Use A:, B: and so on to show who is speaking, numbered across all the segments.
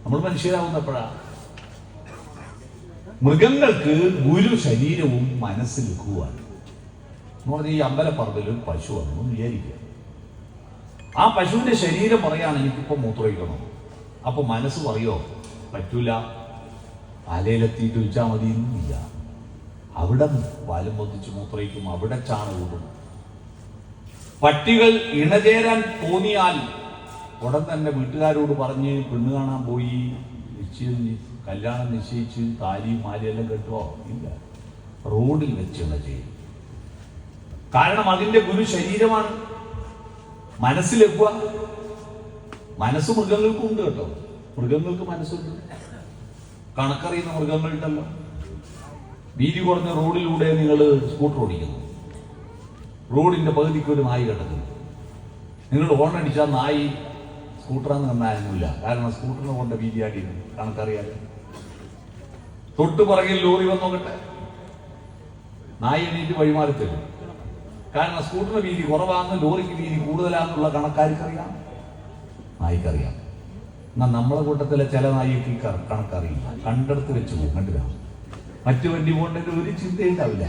A: നമ്മൾ മനുഷ്യരാവുന്നപ്പോഴാണ്. മൃഗങ്ങൾക്ക് ഗുരു ശരീരവും മനസ്സ് ലഘുവാണ് എന്ന് പറഞ്ഞാൽ ഈ അമ്പലപ്പറമ്പിൽ ഒരു പശു ആണെന്ന് വിചാരിക്കുക. ആ പശുവിന്റെ ശരീരം പറയാണ് എനിക്കിപ്പോ മൂത്രയിക്കണം. അപ്പൊ മനസ്സ് പറയോ പറ്റൂല, ആലയിലെത്തിയിട്ട് വെച്ചാൽ മതിയൊന്നുമില്ല. അവിടെ പാലും പൊതിച്ച് മൂത്രയിക്കും, അവിടെ ചാണകൂടും. പട്ടികൾ ഇണചേരാൻ തോന്നിയാൽ ഉടൻ തന്നെ വീട്ടുകാരോട് പറഞ്ഞ് പെണ്ണ് കാണാൻ പോയി കല്യാണം നിശ്ചയിച്ച് താലിയും മാലയെല്ലാം കെട്ടുവോ? ഇല്ല, റോഡിൽ വെച്ച് ഇണചേരും. കാരണം അതിന്റെ ഗുരു ശരീരമാണ്. മനസ്സിലെക്കുക. മനസ്സ് മൃഗങ്ങൾക്കും ഉണ്ട് കേട്ടോ. മൃഗങ്ങൾക്ക് മനസ്സുണ്ട്. കണക്കറിയുന്ന മൃഗങ്ങളുണ്ടല്ലോ. വീതി കുറഞ്ഞ റോഡിലൂടെ നിങ്ങൾ സ്കൂട്ടർ ഓടിക്കുന്നു, റോഡിന്റെ പകുതിക്ക് ഒരു നായി കിടക്കുന്നു. നിങ്ങൾ ഹോൺ അടിച്ചാൽ നായി സ്കൂട്ടറാന്ന് കണ്ടായിരുന്നില്ല. കാരണം സ്കൂട്ടറിനെ കൊണ്ട് വീതിയാക്കി കണക്കറിയാതെ. തൊട്ട് പുറകിൽ ലോറി വന്നോക്കട്ടെ, നായി എണീറ്റ് വഴിമാറി തരും. കാരണം സ്കൂട്ടറിന് വീതി കുറവാണെന്ന് ലോറിക്ക് വീതി കൂടുതലാണെന്നുള്ള കണക്കാർക്കറിയാം, നായിക്കറിയാം. എന്നാൽ നമ്മളെ കൂട്ടത്തിലെ ചില നായിക്ക് കണക്കറിയില്ല. കണ്ടെടുത്ത് വെച്ച് പോകും, കണ്ടില്ല. മറ്റു വണ്ടി പോകേണ്ട ഒരു ചിന്തയുണ്ടാവില്ല.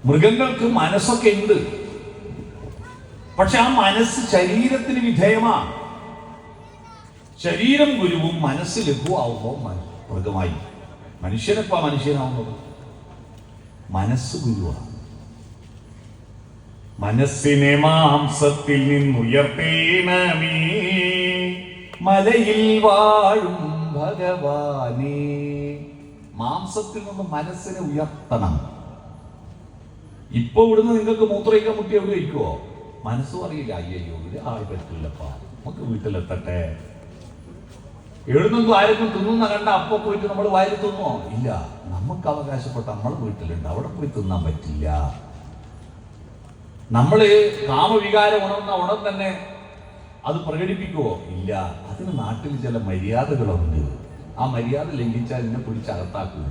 A: മൃഗങ്ങൾക്ക് മനസ്സൊക്കെ ഉണ്ട്, പക്ഷെ ആ മനസ്സ് ശരീരത്തിന് വിധേയമാണ്. ശരീരം ഗുരുവും മനസ്സ് ലഘുവാകുമ്പോൾ മൃഗമായി. മനുഷ്യനെപ്പാ മനുഷ്യനാവുന്നത്? മനസ്സ് ഗുരുവാണ്. മനസ്സിനെ മാംസത്തിൽ നിന്നുയർത്തേണമേ, മലയിൽ വാഴും ഭഗവാനേ. മാംസത്തിൽ നിന്ന് മനസ്സിനെ ഉയർത്തണം. ഇപ്പൊ ഇവിടുന്ന് നിങ്ങൾക്ക് മൂത്രയിക്കാൻ മുട്ടി എവിടെ വയ്ക്കുവോ? മനസ്സും അറിയില്ല, അയ്യോ ഇത് ആൾ പറ്റില്ലപ്പാ, നമുക്ക് വീട്ടിലെത്തട്ടെ. എഴുന്നൊന്നും ആരും തിന്നുന്ന കണ്ട അപ്പൊ പോയിട്ട് നമ്മൾ വാരി തിന്നോ? ഇല്ല, നമുക്ക് അവകാശപ്പെട്ട നമ്മൾ വീട്ടിലുണ്ട്, അവിടെ പോയി തിന്നാൻ പറ്റില്ല. നമ്മള് കാമവികാരം ഉണർന്ന തന്നെ അത് പ്രകടിപ്പിക്കുവോ? ഇല്ല. അതിന് നാട്ടിൽ ചില മര്യാദകളുണ്ട്. ആ മര്യാദ ലംഘിച്ചാൽ എന്നെ പിടിച്ചകത്താക്കുക.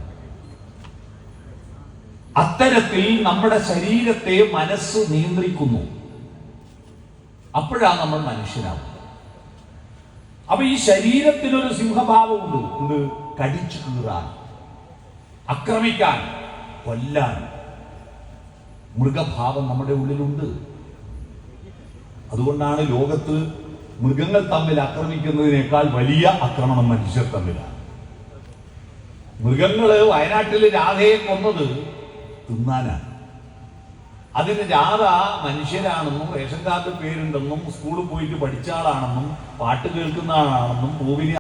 A: അത്തരത്തിൽ നമ്മുടെ ശരീരത്തെ മനസ്സ് നിയന്ത്രിക്കുന്നു. അപ്പോഴാണ് നമ്മൾ മനുഷ്യനാവുന്നത്. അപ്പൊ ഈ ശരീരത്തിനൊരു സിംഹഭാവമുണ്ട്. എന്ത്? കടിച്ചു കീറാൻ, ആക്രമിക്കാൻ, കൊല്ലാൻ. മൃഗഭാവം നമ്മുടെ ഉള്ളിലുണ്ട്. അതുകൊണ്ടാണ് ലോകത്ത് മൃഗങ്ങൾ തമ്മിൽ ആക്രമിക്കുന്നതിനേക്കാൾ വലിയ ആക്രമണം മനുഷ്യർ തമ്മിലാണ്. മൃഗങ്ങള് വയനാട്ടിൽ രാധയെ കൊന്നത് തിന്നാനാണ്. അതിന് രാധ മനുഷ്യരാണെന്നും റേഷൻ കാർഡ് പേരുണ്ടെന്നും സ്കൂളിൽ പോയിട്ട് പഠിച്ച ആളാണെന്നും പാട്ട് കേൾക്കുന്ന ആളാണെന്നും പൂവിനെ